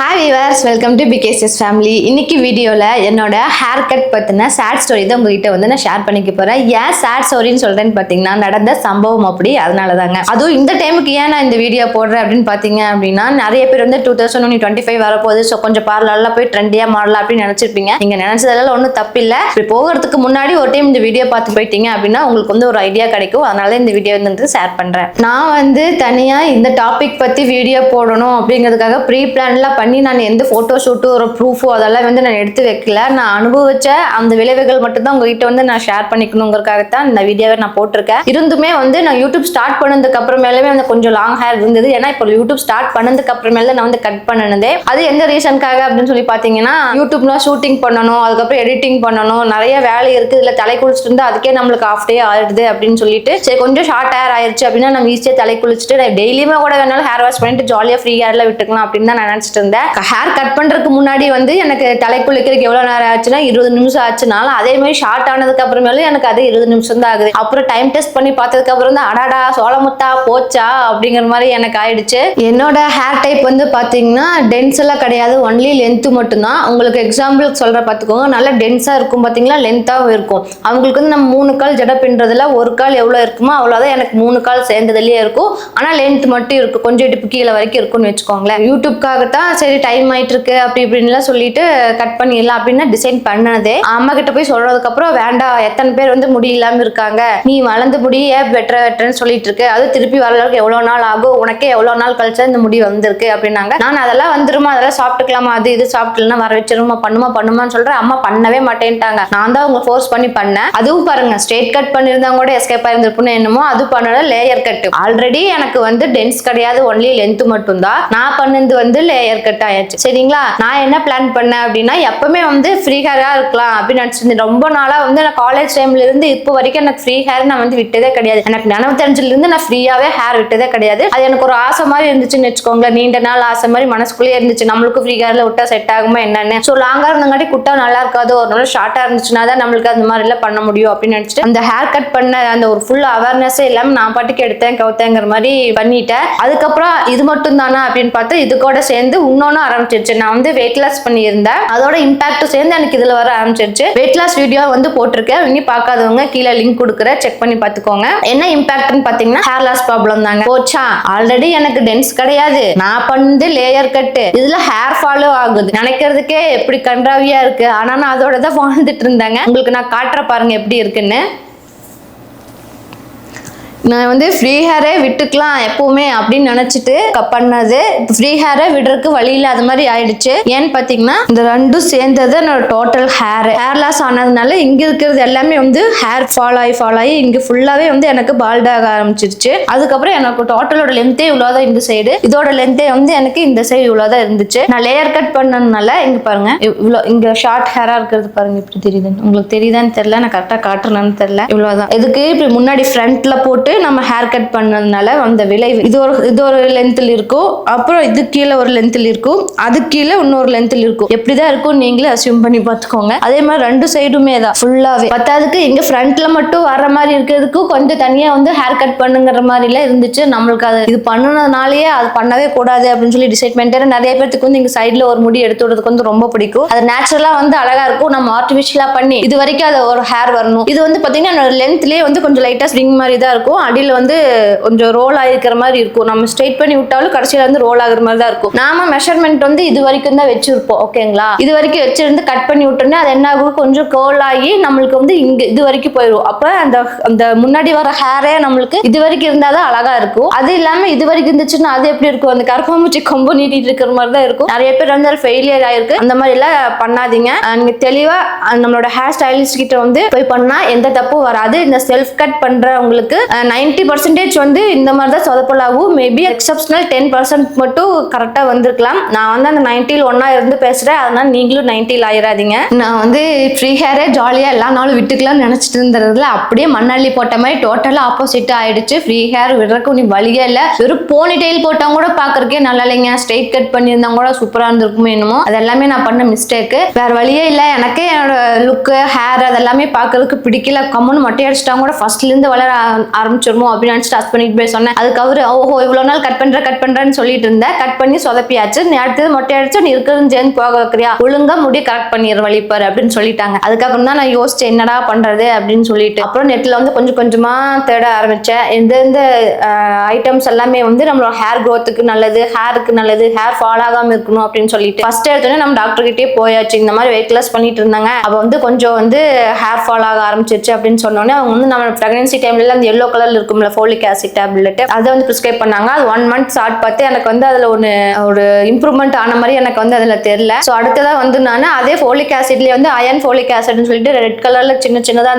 Hi viewers, welcome to BKSS family. இன்னைக்கு வீடியோல என்னோட ஹேர் கட் பத்தின சேட் ஸ்டோரி தான் உங்ககிட்ட வந்து நான் ஷேர் பண்ணிக்க போறேன். ஏன் சேட் ஸ்டோரின்னு சொல்றேன்னு பாத்தீங்கன்னா நடந்த சம்பவம் அப்படி அதனால தாங்க. அதுவும் இந்த டைமுக்கு ஏன் நான் இந்த வீடியோ போடுறேன் அப்படின்னு பாத்தீங்க அப்படின்னா நிறைய பேர் வந்து 2025 வரப்போகுது, ஸோ கொஞ்சம் பார்லர்லாம் போய் ட்ரெண்டியா மாடலாம் அப்படின்னு நினைச்சிருப்பீங்க. நீங்க நினைச்சதெல்லாம் ஒன்றும் தப்பில்லை. இப்படி போகிறதுக்கு முன்னாடி ஒரு டைம் இந்த வீடியோ பார்த்து போயிட்டீங்க அப்படின்னா உங்களுக்கு வந்து ஒரு ஐடியா கிடைக்கும். அதனால இந்த வீடியோ வந்து ஷேர் பண்றேன். நான் வந்து தனியா இந்த டாபிக் பத்தி வீடியோ போடணும் அப்படிங்கிறதுக்காக ப்ரீ பிளான்லாம் பண்ணி நான் எந்த போட்டோ ஷூட்டோ ஒரு ப்ரூஃபோ அதெல்லாம் வந்து நான் எடுத்து வைக்கல. நான் அனுபவிச்ச அந்த விளைவுகள் மட்டும் தான் உங்ககிட்ட வந்து நான் ஷேர் பண்ணிக்கணுங்கிறதுக்காகத்தான் இந்த வீடியோவை நான் போட்டிருக்கேன். இருந்துமே வந்து நான் யூடியூப் ஸ்டார்ட் பண்ணதுக்கு அப்புறமேலுமே வந்து கொஞ்சம் லாங் ஹேர் இருந்தது. ஏன்னா இப்போ யூடியூப் ஸ்டார்ட் பண்ணதுக்கு அப்புறமேல நான் வந்து கட் பண்ணினதே. அது எந்த ரீசனுக்காக அப்படின்னு சொல்லி பார்த்தீங்கன்னா யூடியூப்ல ஷூட்டிங் பண்ணணும், அதுக்கப்புறம் எடிட்டிங் பண்ணணும், நிறைய வேலை இருக்கு. இதுல தலை குளிச்சுட்டு இருந்தா அதுக்கே நம்மளுக்கு ஆஃப் டே ஆயிடுது அப்படின்னு சொல்லிட்டு சரி கொஞ்சம் ஷார்ட் ஹேர் ஆயிடுச்சு அப்படின்னா நம்ம ஈஸியாக தலை குளிச்சுட்டு டெய்லியுமே கூட வேணாலும் ஹேர் வாஷ் பண்ணிட்டு ஜாலியாக ஃப்ரீ ஹேர்ல விட்டுக்கலாம் அப்படின்னு தான் நான் நினைச்சிட்டு இருந்தேன். ஹேர் கட் பண்றதுக்கு முன்னாடி வந்து எனக்கு தலை குளிக்கிறதுக்கு எவ்வளவு நேரம் ஆச்சுன்னா 20 நிமிஷம் ஆச்சுனாலும் அதே மாதிரி ஷார்ட் ஆனதுக்கு அப்புறமேலும் எனக்கு அது 20 நிமிஷம் தான் ஆகுது. அப்புறம் டைம் டெஸ்ட் பண்ணி பார்த்ததுக்கு அப்புறம் தான் அடாடா சோளமுத்தா போச்சா அப்படிங்கிற மாதிரி எனக்கு ஆயிடுச்சு. என்னோட ஹேர் டைப் வந்து பாத்தீங்கன்னா டென்ஸ் எல்லாம் கிடையாது, ஒன்லி லென்த் மட்டும்தான். உங்களுக்கு எக்ஸாம்பிளுக்கு சொல்ற பார்த்துக்கோங்க, நல்லா டென்ஸா இருக்கும் பாத்தீங்களா, லென்த்தாவும் இருக்கும். அவங்களுக்கு வந்து நம்ம 3 கால் ஜட பின்றதுல ஒரு கால் எவ்வளவு இருக்குமோ அவ்வளவுதான் எனக்கு 3 கால் சேர்ந்ததுலயே இருக்கும். ஆனா லென்த் மட்டும் இருக்கும், கொஞ்சம் இடுப்பு கீழே வரைக்கும் இருக்கும்னு வச்சுக்கோங்களேன். யூடியூப்காகத்தான் சரி டைம் ஆயிட்டு இருக்கு அப்படி இப்படின்லாம் சொல்லிட்டு கட் பண்ணிடலாம் அப்படின்னு டிசைன் பண்ணதே. அம்மா கிட்ட போய் சொல்றதுக்கு அப்புறம் வேண்டாம், எத்தனை பேர் வந்து முடி இல்லாம இருக்காங்க, நீ வளர்ந்து முடி ஏன் வெட்டுறன்னு சொல்லிட்டு இருக்கு, அது திருப்பி வரளவுக்கு எவ்வளவு நாள் ஆகும், உனக்கே எவ்வளவு நாள் கழிச்சா இந்த முடி வந்திருக்கு அப்படின்னாங்க. நான் அதெல்லாம் வந்துருமா, அதெல்லாம் சாப்பிட்டுக்கலாமா, அது இது சாப்பிட்டுலன்னா வர வச்சிருமா, பண்ணுமான்னு சொல்றேன். அம்மா பண்ணவே மாட்டேன்ட்டாங்க. நான் தான் அவங்க ஃபோர்ஸ் பண்ணி பண்ணேன். அதுவும் பாருங்க ஸ்ட்ரெயிட் கட் பண்ணிருந்தா கூட எஸ்கேப் ஆயிருந்திருப்புன்னு என்னமோ, அது பண்ணல லேயர் கட். ஆல்ரெடி எனக்கு வந்து டென்ஸ் கிடையாது, ஒன்லி லென்த் மட்டும் தான். நான் பண்ணது வந்து லேயர் கட் ஆயாச்சு. சரிங்களா, நான் என்ன பிளான் பண்ணேன் அப்படின்னா எப்பவுமே வந்து ஃப்ரீ ஹேரா இருக்கலாம் அப்படின்னு நினைச்சிருந்தேன். ரொம்ப நாளா வந்து நான் காலேஜ் டைம்ல இருந்து இப்போ வரைக்கும் எனக்கு ஃப்ரீ ஹேர் நான் வந்து விட்டதே கிடையாது. எனக்கு நினைவு தெரிஞ்சதுல இருந்து நான் ஃப்ரீயாவே ஹேர் விட்டதே கிடையாது. அது எனக்கு ஒரு ஆசை மாதிரி இருந்துச்சுன்னு வச்சுக்கோங்களேன். நீண்ட நாள் ஆசை மாதிரி மனசுக்குள்ளேயே இருந்துச்சு, நம்மளுக்கு ஃப்ரீ ஹேர்ல விட்டா செட் ஆகுமா என்னன்னு. ஸோ லாங்கா இருந்தங்காட்டி குட்டா நல்லா இருக்காது, ஒரு நாள் ஷார்ட்டா இருந்துச்சுன்னா தான் நம்மளுக்கு அந்த மாதிரி எல்லாம் பண்ண முடியும் அப்படின்னு நினைச்சிட்டு அந்த ஹேர் கட் பண்ண அந்த ஒரு ஃபுல் அவேர்னஸே இல்லாம நான் பாட்டுக்கு எடுத்தேன் கவுத்தேங்கிற மாதிரி பண்ணிட்டேன். அதுக்கப்புறம் இது மட்டும் தானா அப்படின்னு பார்த்து இது கூட சேர்ந்து இன்னொன்னு ஆரம்பிச்சிருச்சு. நான் வந்து வெயிட் லாஸ் பண்ணியிருந்தேன், அதோட இம்பாக்ட் சேர்ந்து எனக்கு இதுல வர ஆரம்பிச்சிருச்சு. வெயிட் லாஸ் வீடியோ வந்து போட்டிருக்கேன், இனி பார்க்காதவங்க கீழே லிங்க் கொடுக்குறேன், செக் பண்ணி பார்த்துக்கோங்க. என்ன இம்பாக்ட்னு பாத்தீங்கன்னா ஹேர் லாஸ் ப்ராப்ளம் தாங்க. போச்சா, ஆல்ரெடி எனக்கு டென்ஸ் கிடையாது, நான் பண்ணது லேயர் கட்டு, இதுல ஹேர் ஃபாலோ ஆகுது. நினைக்கிறதுக்கே எப்படி கன்றாவியா இருக்கு, ஆனா நான் அதோட தான் வாழ்ந்துட்டு இருந்தாங்க. உங்களுக்கு நான் காட்டுற பாருங்க எப்படி இருக்குன்னு. நான் வந்து ஃப்ரீ ஹேரே விட்டுக்கலாம் எப்பவுமே அப்படின்னு நினைச்சிட்டு பண்ணது. ஃப்ரீ ஹேரை விடுறதுக்கு வழி இல்லாத மாதிரி ஆயிடுச்சு. ஏன்னு பாத்தீங்கன்னா இந்த ரெண்டும் சேர்ந்தது என்னோட டோட்டல் ஹேர் லாஸ் ஆனதுனால இங்க இருக்கிறது எல்லாமே வந்து ஹேர் ஃபால் ஆகி இங்க ஃபுல்லாவே வந்து எனக்கு பால்டாக ஆரம்பிச்சிருச்சு. அதுக்கப்புறம் எனக்கு டோட்டலோட லென்த்தே இவ்வளவுதான் இந்த சைடு, இதோட லென்த்தே வந்து எனக்கு இந்த சைடு இவ்வளவுதான் இருந்துச்சு. நான் லேயர் கட் பண்ணதுனால இங்க பாருங்க இவ்வளவு இங்க ஷார்ட் ஹேரா இருக்கிறது பாருங்க எப்படி தெரியுது, உங்களுக்கு தெரியுதான்னு தெரியல, நான் கரெக்டா காட்டுறேன்னு தெரியல. இவ்வளவுதான். இதுக்கு இப்படி முன்னாடி ஃப்ரண்ட்ல போட்டு நம்ம ஹேர் கட் பண்ணதுனால அந்த விளைவு இது ஒரு லென்த்தில் இருக்கும், அப்புறம் இது கீழே ஒரு லென்த்தில் இருக்கும், அது கீழே இன்னொரு லென்த்தில் இருக்கும். எப்படிதான் இருக்கும் நீங்களே அசியூம் பண்ணி பார்த்துக்கோங்க. அதே மாதிரி ரெண்டு சைடுமே தான் ஃபுல்லாவே. பத்தாவதுக்கு இங்க ஃப்ரண்ட்ல மட்டும் வர்ற மாதிரி இருக்கிறதுக்கு கொஞ்சம் தனியா வந்து ஹேர் கட் பண்ணுங்கிற மாதிரி எல்லாம் இருந்துச்சு. நம்மளுக்கு அது இது பண்ணதுனாலயே அது பண்ணவே கூடாது அப்படின்னு சொல்லி டிசைட் பண்ணிட்டு நிறைய பேருக்கு வந்து இங்க சைட்ல ஒரு முடி எடுத்து விடுறதுக்கு வந்து ரொம்ப பிடிக்கும். அது நேச்சுரலா வந்து அழகா இருக்கும். நம்ம ஆர்டிபிஷியலா பண்ணி இது வரைக்கும் அது ஒரு ஹேர் வரணும். இது வந்து பாத்தீங்கன்னா லென்த்லயே வந்து கொஞ்சம் லைட்டா ஸ்ப்ரிங் மாதிரி தான் இருக்கும், அடியில் வந்து கொஞ்சம் ரோல் ஆகிருக்கிற மாதிரி இருக்கும். நம்ம ஸ்ட்ரெயிட் பண்ணி விட்டாலும் கடைசியில வந்து ரோல் ஆகுற மாதிரி தான் இருக்கும். நாம மெஷர்மெண்ட் வந்து இது வரைக்கும் தான் வச்சிருப்போம், ஓகேங்களா. இது வரைக்கும் வச்சிருந்து கட் பண்ணி விட்டோம்னா அது என்ன ஆகும், கொஞ்சம் கோல் ஆகி நம்மளுக்கு வந்து இங்க இது வரைக்கும் போயிடும். அப்ப அந்த முன்னாடி வர ஹேரே நம்மளுக்கு இது வரைக்கும் இருந்தாதான் அழகா இருக்கும். அது இல்லாம இது வரைக்கும் இருந்துச்சுன்னா அது எப்படி இருக்கும், அந்த கருப்பாம்பூச்சி கொம்பு நீட்டிட்டு இருக்கிற மாதிரி தான் இருக்கும். நிறைய பேர் வந்து ஃபெயிலியர் ஆயிருக்கு. அந்த மாதிரி எல்லாம் பண்ணாதீங்க. நீங்க தெளிவா நம்மளோட ஹேர் ஸ்டைலிஸ்ட் கிட்ட வந்து போய் பண்ணா எந்த தப்பும் வராது. இந்த செல்ஃப் கட் பண்றவங்களுக்கு 90% வந்து இந்த மாதிரி தான் சொதப்பலாகும். மேபி எக்ஸப்ஷனல் 10% மட்டும் கரெக்டா வந்திருக்கலாம். நான் வந்து அந்த 90ல் ஒன்னா இருந்து பேசுறேன், அதனால நீங்களும் 90ல் ஆயிராதீங்க. நான் வந்து ஃப்ரீ ஹேரே ஜாலியா எல்லா நாளும் விட்டுக்கலாம்னு நினைச்சிட்டு இருந்ததுல அப்படியே மண்ணள்ளி போட்ட மாதிரி டோட்டலா ஆப்போசிட் ஆயிடுச்சு. ஃப்ரீ ஹேர் விடுறதுக்கு நீ வழியே இல்லை. வெறும் போனி டெயில் போட்டவங்க கூட பாக்குறதுக்கே நல்லா இல்லைங்க, ஸ்ட்ரெயிட் கட் பண்ணியிருந்தா கூட சூப்பரா இருந்திருக்குமே என்னமோ. அது எல்லாமே நான் பண்ண மிஸ்டேக்கு, வேற வழியே இல்லை. எனக்கு என்னோட லுக்கு ஹேர் அதெல்லாமே பாக்குறதுக்கு பிடிக்கல. கம்முன்னு மொட்டை அடிச்சிட்டாங்க கூட ஃபர்ஸ்ட்ல இருந்து வளர ஆரம்பிச்சு ஆரம்பிச்சிருமோ அப்படின்னு நினைச்சிட்டு ஹஸ்பண்ட் போய் சொன்னேன். அதுக்கு அவரு ஓஹோ இவ்வளவு நாள் கட் பண்றேன்னு சொல்லிட்டு இருந்தேன். கட் பண்ணி சொதப்பியாச்சு, நீ அடுத்தது மொட்டை அடிச்சு நீ இருக்கிறது சேர்ந்து போக வைக்கிறியா, ஒழுங்கா முடி கரெக்ட் பண்ணிடுற வழிப்பாரு அப்படின்னு சொல்லிட்டாங்க. அதுக்கப்புறம் தான் நான் யோசிச்சேன் என்னடா பண்றது அப்படின்னு சொல்லிட்டு. அப்புறம் நெட்ல வந்து கொஞ்சம் கொஞ்சமா தேட ஆரம்பிச்சேன். எந்தெந்த ஐட்டம்ஸ் எல்லாமே வந்து நம்மளோட ஹேர் க்ரோத்துக்கு நல்லது, ஹேருக்கு நல்லது, ஹேர் ஃபால் ஆகாம இருக்கணும் அப்படின்னு சொல்லிட்டு ஃபர்ஸ்ட் எடுத்தோடனே நம்ம டாக்டர் கிட்டே போயாச்சு. இந்த மாதிரி வெயிட் லாஸ் பண்ணிட்டு இருந்தாங்க, அப்ப வந்து கொஞ்சம் வந்து ஹேர் ஃபால் ஆக ஆரம்பிச்சிருச்சு அப்படின்னு சொன்னோன்னே அவங்க வந்து நம்ம பிரெக்னன்சி டைம்ல அந்த எல்லோ கலர்ல இருக்கும்ல ஃபோலிக் ஆசிட் டேப்லெட், அதை வந்து பிரிஸ்கிரைப் பண்ணாங்க. அது 1 month ஸ்டார்ட் பார்த்து எனக்கு வந்து அதுல ஒரு இம்ப்ரூவ்மெண்ட் ஆன மாதிரி எனக்கு வந்து அதுல தெரியல. ஸோ அடுத்ததான் வந்து நான் அதே ஃபோலிக் ஆசிட்லயே வந்து அயன் ஃபோலிக் ஆசிட்னு சொல்லிட்டு ரெட் கலர்ல சின்ன சின்னதா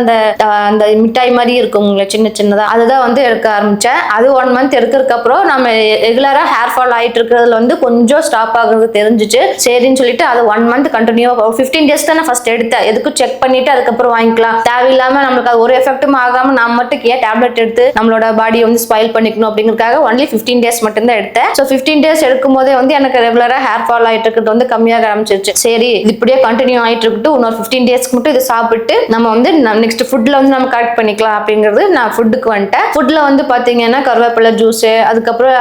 அந்த மிட்டாய் மாதிரி இருக்குங்களா சின்ன சின்னதா, அதுதான் வந்து எடுக்க ஆரம்பிச்சேன். அது 1 month எடுக்கிறதுக்கு அப்புறம் நம்ம ரெகுலரா ஹேர் ஃபால் ஆயிட்டு இருக்கிறதுல வந்து கொஞ்சம் ஸ்டாப் ஆகுறது தெரிஞ்சிச்சு. சரின்னு சொல்லிட்டு அது 1 month கண்டினியூ 15 days தான் நான் ஃபர்ஸ்ட் எடுத்தேன். எதுக்கும் செக் பண்ணிட்டு அதுக்கப்புறம் வாங்கிக்கலாம், தேவையில்லாம நம்மளுக்கு அது ஒரு எஃபெக்டும் ஆகாம நம்ம மட்டும் ஏன் டேப்லெட் எடுத்து நம்மளோட பாடியை வந்து ஸ்பாயில் பண்ணிக்கணும் அப்படிங்கிறதுக்காக ஒன்லி 15 days மட்டும் தான் எடுத்தேன். ஸோ 15 days எடுக்கும் போதே வந்து எனக்கு ரெகுலரா ஹேர் ஃபால் ஆயிட்டு இருக்கிறது வந்து கம்மியாக ஆரம்பிச்சிருச்சு. சரி இது இப்படியே கண்டினியூ ஆயிட்டு இருக்கட்டும், இன்னொரு 15 daysக்கு மட்டும் இது சாப்பிட்டு நம்ம வந்து நெக்ஸ்ட் ஃபுட்ல வந்து நம்ம கரெக்ட் பண்ணிக்கலாம் அப்படிங்கிறது நான் ஃபுட்டுக்கு வந்துட்டேன். ஃபுட்ல வந்து பாத்தீங்கன்னா கருவேப்பிலை ஜூஸ், அதுக்கப்புறம்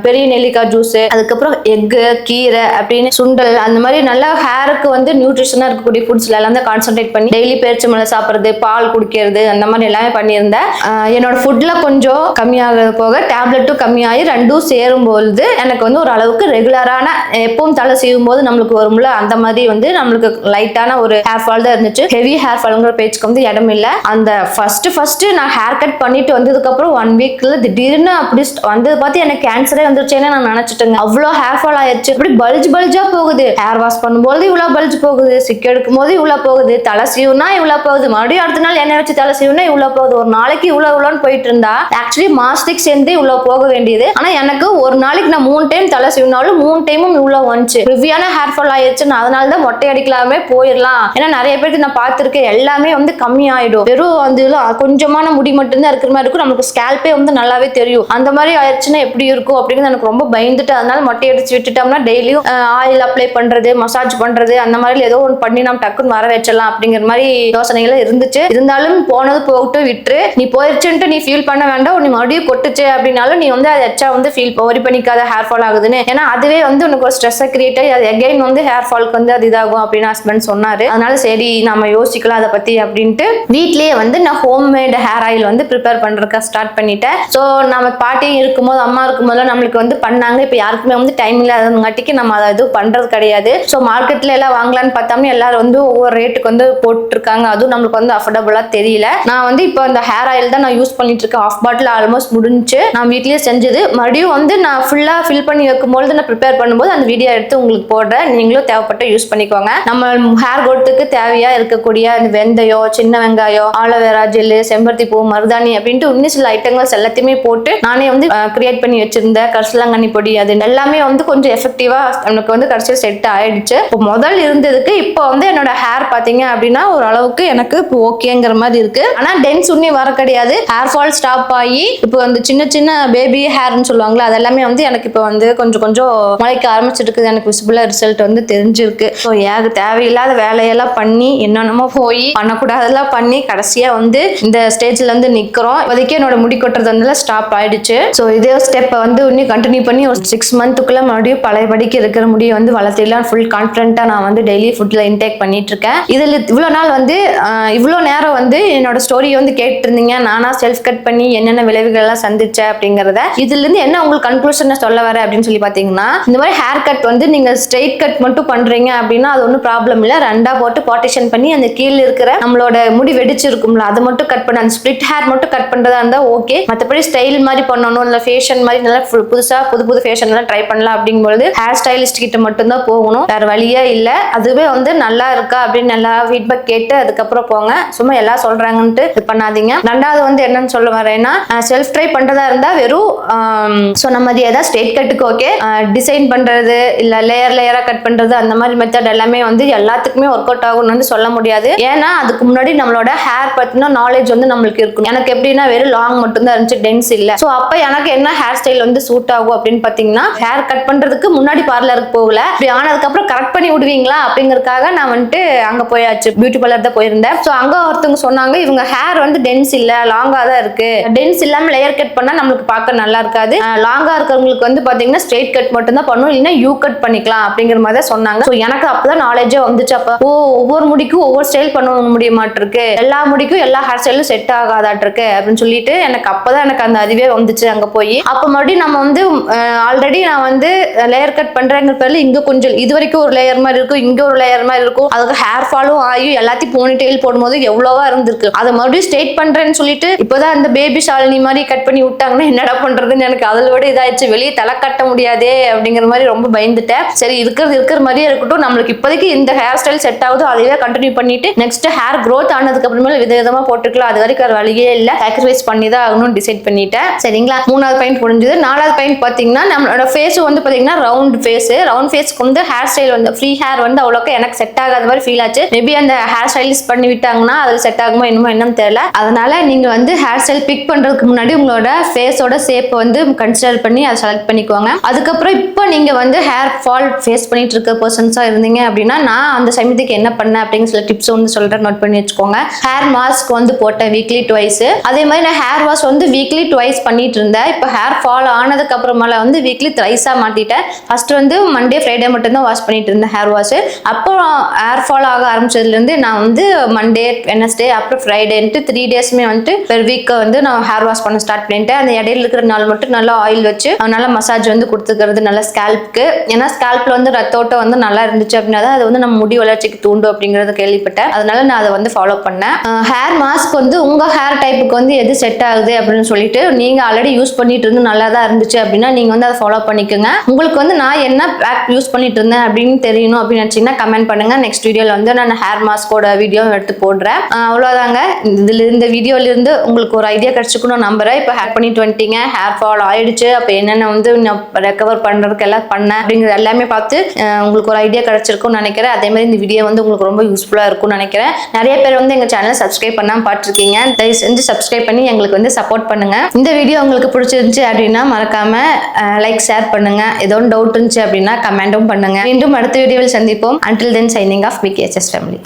பெரிய நெல்லிக்காய் ஜூஸ், அதுக்கப்புறம் எக்கு, கீரை அப்படின்னு சுண்டல், அந்த மாதிரி நல்லா ஹேருக்கு வந்து நியூட்ரிஷனா இருக்கக்கூடிய ஃபுட்ஸ்ல எல்லாம் தான் கான்சென்ட்ரேட் பண்ணி டெய்லி பேரிச்சம்பழம் சாப்பிடுறது, பால் குடிக்கிறது, அந்த மாதிரி எல்லாமே பண்ணியிருந்தேன். என்னோட ஃபுட்ல கொஞ்சம் கம்மியாகிறது போக டேப்லெட்டும் கம்மியாகி ரெண்டும் சேரும்போது எனக்கு வந்து ஒரு அளவுக்கு ரெகுலரான எப்பவும் தலை செய்யும் போது நம்மளுக்கு வரும்ல அந்த மாதிரி வந்து நம்மளுக்கு லைட்டான ஒரு ஹேர் ஃபால் தான் இருந்துச்சு. ஹெவி ஹேர் ஃபால்ங்கிற பேச்சுக்கு வந்து இடம் இல்லை. அந்த ஃபர்ஸ்ட் நான் ஹேர் கட் பண்ணிட்டு வந்ததுக்கு அப்புறம் 1 weekல திடீர்னு அப்படி வந்து பார்த்து எனக்கு கேன்சரே வந்துருச்சேன்னு நான் நினைச்சிட்டேங்க. அவ்வளோ ஹேர் ஃபால் ஆயிடுச்சு. அப்படி பல்ஜா போகுது, ஹேர் வாஷ் பண்ணும்போது இவ்வளவு பல்ஜ் போகுது, சிக் எடுக்கும் போது இவ்வளவு போகுது, தலை சீவுனா இவ்வளவு போகுது, மறுபடியும் அடுத்த நாள் எண்ணெய் வச்சு தலை சீவுனா இவ்வளவு போகுது. ஒரு நாளைக்கு இவ்வளவுன்னு போயிட்டு இருந்தா ஆக்சுவலி மாசத்துக்கு சேர்ந்து இவ்வளவு போக வேண்டியது. ஆனா எனக்கு ஒரு நாளைக்கு நான் 3 டைம் தலை சீவினாலும் 3 டைமும் இவ்வளவு வந்துச்சு. ஹெவியான ஹேர் ஃபால் ஆயிடுச்சு. அதனால தான் மொட்டை அடிக்கலாமே போயிடலாம். ஏன்னா நிறைய பேருக்கு நான் பார்த்திருக்கேன் எல்லாமே வந்து கம்மி ஆயிடும். வெறும் வந்து கொஞ்சமான முடி மட்டும்தான் இருக்கிற மாதிரி இருக்கும், நமக்கு ஸ்கேல்பே வந்து நல்லாவே தெரியும். அந்த மாதிரி ஆயிடுச்சுன்னா எப்படி இருக்கும் அப்படின்னு எனக்கு ரொம்ப பயந்துட்டு அதனால மொட்டை அடிச்சு விட்டுட்டோம்னா டெய்லியும் ஆயில் அப்ளை பண்றது, மசாஜ் பண்றது, அந்த மாதிரி ஏதோ ஒன்று பண்ணி நம்ம டக்குன்னு வர வச்சிடலாம் அப்படிங்கிற மாதிரி யோசனைகள் இருந்துச்சு. இருந்தாலும் போனது போகட்டும் விட்டுரு, நீ போயிடுச்சுன்ட்டு நீ ஃபீல் பண்ண வேண்டாம். நீ மறுபடியும் கொட்டுச்சு அப்படின்னாலும் நீ வந்து அதை எச்சா வந்து ஒரி பண்ணிக்காத ஹேர் ஃபால் ஆகுதுன்னு. ஏன்னா அதுவே வந்து உனக்கு ஒரு ஸ்ட்ரெஸ் கிரியேட் ஆகி அது எகைன் வந்து ஹேர் ஃபால்க்கு வந்து அது இதாகும் அப்படின்னு ஹஸ்பண்ட் சொன்னாரு. அதனால சரி நம்ம யோசிக்கலாம் அதை பத்தி அப்படின்ட்டு வீட்லயே வந்து நான் ஹோம்மேட் ஹேர் ஆயில் வந்து ப்ரிப்பேர் பண்றதுக்கு ஸ்டார்ட் பண்ணிட்டேன். ஸோ நம்ம பாட்டி இருக்கும்போது அம்மா இருக்கும்போது நம்மளுக்கு வந்து பண்ணாங்க. இப்போ யாருக்குமே வந்து டைம் இல்லாதங்காட்டிக்கு நம்ம அதை எதுவும் பண்றது கிடையாது. ஸோ மார்க்கெட்ல எல்லாம் வாங்கலான்னு பார்த்தோம்னா எல்லாரும் வந்து ஒவ்வொரு ரேட்டுக்கு வந்து போட்டுருக்காங்க. அதுவும் நம்மளுக்கு வந்து அஃபோர்டபுளா தெரியல. நான் வந்து இப்போ அந்த ஹேர் ஆயில் தான் நான் யூஸ் பண்ணிட்டு இருக்கேன். 1/2 bottle ஆல்மோஸ்ட் முடிஞ்சு. நான் வீட்லயே செஞ்சது. மறுபடியும் வந்து நான் ஃபுல்லா ஃபில் பண்ணி வைக்கும்போது நான் ப்ரிப்பேர் பண்ணும்போது அந்த வீடியோ எடுத்து உங்களுக்கு போடுறேன். நீங்களும் தேவைப்பட்ட யூஸ் பண்ணிக்கோங்க. நம்ம ஹேர் கோட்டுக்கு தேவையா இருக்கக்கூடிய வெந்தயம், சின்ன வெங்காயம், ஆலோவேரா ஜெல்லு, செம்பருத்தி பூ, மருதாணி அப்படின்ட்டு இன்னும் சில ஐட்டங்கள் எல்லாத்தையுமே போட்டு நானே வந்து கிரியேட் பண்ணி வச்சிருந்தேன். கரிசலாங்கண்ணி பொடி, அது எல்லாமே வந்து கொஞ்சம் எஃபெக்டிவா நமக்கு வந்து கடைசியில் செட் ஆயிடுச்சு. இப்போ முதல் இருந்ததுக்கு இப்போ வந்து என்னோட ஹேர் பாத்தீங்க அப்படின்னா ஒரு அளவுக்கு எனக்கு இப்போ ஓகேங்கிற மாதிரி இருக்கு. ஆனா டென்ஸ் உன்னி வர கிடையாது. ஹேர் ஃபால் ஸ்டாப் ஆகி இப்போ வந்து சின்ன சின்ன பேபி ஹேர்னு சொல்லுவாங்களா அது எல்லாமே வந்து எனக்கு இப்போ வந்து கொஞ்சம் கொஞ்சம் முளைக்க ஆரம்பிச்சிருக்கு. எனக்கு விசிபிளா ரிசல்ட் வந்து தெரிஞ்சிருக்கு. ஸோ எனக்கு தேவையில்லாத வேலையெல்லாம் பண்ணி என்னென்னமோ போய் பண்ணக்கூடாதெல்லாம் பண்ணி கடைசியா வந்து இந்த ஸ்டேஜ்ல வந்து நிக்கிறோம். இப்போதைக்கு என்னோட முடி கொட்டுறது வந்து ஸ்டாப் ஆயிடுச்சு. ஸோ இதே ஸ்டெப்பை வந்து இன்னும் கண்டினியூ பண்ணி ஒரு 6 monthக்குள்ள மறுபடியும் பழையபடிக்கு இருக்கிற முடியை வந்து வளர்த்திடலாம். ஃபுல் கான்ஃபிடென்ட்டா நான் வந்து டெய்லி ஃபுட்ல இன்டேக் பண்ணிட்டு இருக்கேன். இதுல இவ்வளவு நாள் வந்து இவ்வளவு நேரம் வந்து என்னோட ஸ்டோரியை வந்து கேட்டு இருந்தீங்க. நானா செல்ஃப் கட் பண்ணி என்னென்ன விளைவுகள் எல்லாம் சந்திச்சேன் அப்படிங்கறத. இதுல இருந்து என்ன உங்களுக்கு கன்க்ளூஷன் சொல்ல வர அப்படின்னு சொல்லி பாத்தீங்கன்னா, இந்த மாதிரி ஹேர் கட் வந்து நீங்க ஸ்ட்ரெயிட் கட் மட்டும் பண்றீங்க அப்படின்னா அது ஒன்றும் ப்ராப்ளம் இல்லை. 2ஆ போட்டு பார்ட்டிஷன் பண்ணி அந்த கீழே இருக்கிற நம்மளோட முடி வெடிச்சு இருக்கும்ல அதை மட்டும் கட் பண்ண, அந்த ஸ்பிளிட் ஹேர் மட்டும் கட் பண்றதா இருந்தா ஓகே. மற்றபடி ஸ்டைல் மாதிரி பண்ணணும், இல்லை ஃபேஷன் மாதிரி நல்லா புதுசா புது ஃபேஷன் எல்லாம் ட்ரை பண்ணலாம் அப்படிங்கும்போது ஹேர் ஸ்டைலிஸ்ட் கிட்ட மட்டும் தான் போகணும். வேற வழியே இல்லை. அதுவே வந்து நல்லா இருக்கா அப்படின்னு நல்லா ஃபீட்பேக் கேட்டு அதுக்கப்புறம் போங்க. சும்மா எல்லாம் சொல்றாங்கன்ட்டு இது பண்ணாதீங்க. 2வது வந்து என்னன்னு சொல்ல வரேன்னா, செல்ஃப் ட்ரை பண்றதா இருந்தா வெறும் சொன்ன மாதிரி ஏதாவது ஸ்ட்ரெயிட் கட்டுக்கு ஓகே, டிசைன் பண்றது இல்ல லேயரா கட் பண்றது அந்த மாதிரி மெத்தட் எல்லாமே வந்து எல்லாத்துக்குமே ஒர்க் அவுட் ஆகும்னு வந்து சொல்ல முடியாது. ஏன்னா அதுக்கு முன்னாடி நம்மளோட ஹேர் பத்தின நாலேஜ் வந்து நம்மளுக்கு இருக்கும். எனக்கு எப்படின்னா வெறும் லாங் மட்டும் தான் இருந்துச்சு, டென்ஸ் இல்ல. சோ அப்ப எனக்கு என்ன ஹேர் ஸ்டைல் வந்து சூட் ஆகும் அப்படின்னு பாத்தீங்கன்னா, ஹேர் கட் பண்றதுக்கு முன்னாடி பார்லருக்கு போகல, இப்படி ஆனதுக்கு அப்புறம் கரெக்ட் பண்ணி விடுவீங்களா அப்படிங்கறதுக்காக நான் வந்துட்டு அங்க போயாச்சு, பியூட்டி பார்லர் தான் போயிருந்தேன். சோ அங்க ஒருத்தவங்க சொன்னாங்க இவங்க ஹேர் வந்து டென்ஸ் இல்ல லாங்கா தான் இருக்கு, இருக்கு. டென்ஸ் இல்லாம லேயர் கட் பண்ணா நம்மளுக்கு பார்க்க நல்லா இருக்காது. லாங்கா இருக்கிறவங்களுக்கு வந்து பாத்தீங்கன்னா ஸ்ட்ரெயிட் கட் மட்டும் தான் பண்ணும், இல்லைன்னா யூ கட் பண்ணிக்கலாம் அப்படிங்கிற மாதிரி தான் சொன்னாங்க. ஸோ எனக்கு அப்பதான் நாலேஜே வந்துச்சு. அப்ப ஒவ்வொரு முடிக்கும் ஒவ்வொரு ஸ்டைல் பண்ண முடிய மாட்டிருக்கு, எல்லா முடிக்கும் எல்லா ஹேர் ஸ்டைலும் செட் ஆகாதாட்டிருக்கு அப்படின்னு சொல்லிட்டு எனக்கு அப்பதான் எனக்கு அந்த அறிவே வந்துச்சு அங்க போய். அப்ப மறுபடியும் நம்ம வந்து ஆல்ரெடி நான் வந்து லேயர் கட் பண்றேங்கிற பேர்ல இங்க கொஞ்சம் இது வரைக்கும் ஒரு லேயர் மாதிரி இருக்கும், இங்க ஒரு லேயர் மாதிரி இருக்கும், அதுக்கு ஹேர் ஃபாலும் ஆகி எல்லாத்தையும் போனி டெயில் போடும்போது எவ்வளவா இருந்திருக்கு. அதை மறுபடியும் ஸ்ட்ரெயிட் பண்றேன்னு சொல்லிட்டு இப்பதான் அந்த பேபி ஷாலினி மாதிரி கட் பண்ணி விட்டாங்கன்னா என்னடா பண்றதுன்னு எனக்கு அதில் விட இதாயிடுச்சு. வெளியே தலை கட்ட முடியாதே அப்படிங்கிற மாதிரி ரொம்ப பயந்துட்டேன். சரி இருக்கிற மாதிரியே இருக்கட்டும், நம்மளுக்கு இப்போதைக்கு இந்த ஹேர் ஸ்டைல் செட் ஆகுதோ அதையே கண்டினியூ பண்ணிட்டு நெக்ஸ்ட் ஹேர் க்ரோத் ஆனதுக்கு அப்புறமே விதவிதமா போட்டுக்கலாம். அது வரைக்கும் வழியே இல்லை, சாக்ரிஃபைஸ் பண்ணி தான் ஆகணும்னு டிசைட் பண்ணிட்டேன். சரிங்களா, 3வது பாயிண்ட் முடிஞ்சது. 4வது பாயிண்ட் பாத்தீங்கன்னா நம்மளோட ஃபேஸ் வந்து பாத்தீங்கன்னா ரவுண்ட் ஃபேஸ்க்கு வந்து ஹேர் ஸ்டைல் வந்து ஃப்ரீ ஹேர் வந்து அவ்வளோக்கு எனக்கு செட் ஆகாத மாதிரி ஃபீல் ஆச்சு. மேபி அந்த ஹேர் ஸ்டைலிஸ் பண்ணி விட்டாங்கன்னா அது செட் ஆகுமோ என்னன்னு தெரியல. அதனால நீங்க வந்து ஹேர் ஸ்டைல் பிக் பண்றதுக்கு முன்னாடி உங்களோட ஃபேஸோட ஷேப் வந்து கன்சிடர் பண்ணி அதை செலக்ட் பண்ணிக்குவாங்க. அதுக்கப்புறம் இப்போ நீங்க வந்து ஹேர் ஃபால் ஃபேஸ் பண்ணிட்டு இருக்க பர்சன்ஸா இருந்தீங்க அப்படின்னா நான் அந்த சமயத்துக்கு என்ன பண்ணேன் அப்படிங்கிற சில டிப்ஸ் வந்து சொல்றேன், நோட் பண்ணி வச்சுக்கோங்க. ஹேர் மாஸ்க் வந்து போட்டேன் வீக்லி ட்வைஸ். அதே மாதிரி நான் ஹேர் வாஷ் வந்து வீக்லி ட்வைஸ் பண்ணிட்டு இருந்தேன். இப்போ ஹேர் ஃபால் ஆனதுக்கு அப்புறமால வந்து வீக்லி த்ரைஸா மாத்திட்டேன். ஃபர்ஸ்ட் வந்து மண்டே ஃப்ரைடே மட்டும் தான் வாஷ் பண்ணிட்டு இருந்தேன் ஹேர் வாஷ். அப்புறம் ஹேர் ஃபால் ஆக ஆரம்பிச்சதுல இருந்து நான் வந்து மண்டே வெனஸ்டே அப்புறம் ஃப்ரைடேன்ட்டு 3 டேஸ்மே வந்துட்டு பெர் வீக் வந்து நான் ஹேர் வாஷ் பண்ண ஸ்டார்ட் பண்ணிட்டேன். அந்த இடையில இருக்கிற நாள் மட்டும் நல்லா ஆயில் வச்சு நல்லா மசாஜ் வந்து கொடுத்துக்கிறது நல்லா ஸ்கேல்ப்க்கு. ஏன்னா ஸ்கேல்ப்ல வந்து ரத்தோட்டம் வந்து நல்லா இருந்துச்சு அப்படின்னா தான் அது வந்து நம்ம முடி வளர்ச்சிக்கு தூண்டும் அப்படிங்கறத கேள்விப்பட்டேன். அதனால நான் அதை வந்து ஃபாலோ பண்ணேன். ஹேர் மாஸ்க் வந்து உங்க ஹேர் டைப்புக்கு வந்து எது செட் ஆகுது அப்படின்னு சொல்லிட்டு நீங்க ஆல்ரெடி யூஸ் பண்ணிட்டு இருந்து நல்லா தான் இருந்துச்சு அப்படின்னா நீங்க வந்து அதை ஃபாலோ பண்ணிக்கோங்க. உங்களுக்கு வந்து நான் என்ன பேக் யூஸ் பண்ணிட்டு இருந்தேன் அப்படின்னு தெரியணும் அப்படின்னு நினைச்சீங்கன்னா கமெண்ட் பண்ணுங்க. நெக்ஸ்ட் வீடியோல வந்து நான் ஹேர் மாஸ்கோட வீடியோ எடுத்து போடுறேன். அவ்வளவுதாங்க. இந்த வீடியோல இருந்து உங்களுக்கு ஒரு ஐடியா கிடைச்சுக்கணும் நம்புறேன். இப்போ ஹேர் பண்ணிட்டு வந்துட்டீங்க, ஹேர் ஃபால் ஆயிடுச்சு, அப்போ என்னென்ன வந்து ரெக்கவர் பண்றதுக்கு எல்லாம் பண்ணேன் அப்படிங்கிறது எல்லாமே பார்த்து உங்களுக்கு ஒரு ஐடியா கிடைச்சிருக்கும்னு நினைக்கிறேன். அதே மாதிரி இந்த வீடியோ வந்து உங்களுக்கு ரொம்ப யூஸ்ஃபுல்லா இருக்கும்னு நினைக்கிறேன். நிறைய பேர் வந்து எங்க சேனலை சப்ஸ்கிரைப் பண்ணாம பார்த்துருக்கீங்க. தயவு செஞ்சு சப்ஸ்கிரைப் பண்ணி எங்களுக்கு வந்து சப்போர்ட் பண்ணுங்க. இந்த வீடியோ உங்களுக்கு பிடிச்சிருந்துச்சு அப்படின்னா மறக்காம லைக் ஷேர் பண்ணுங்க. ஏதோ டவுட் இருந்துச்சு அப்படின்னா கமெண்டும் பண்ணுங்க. மீண்டும் அடுத்த வீடியோவில் சந்திப்போம். Until then, signing off, BKSS family.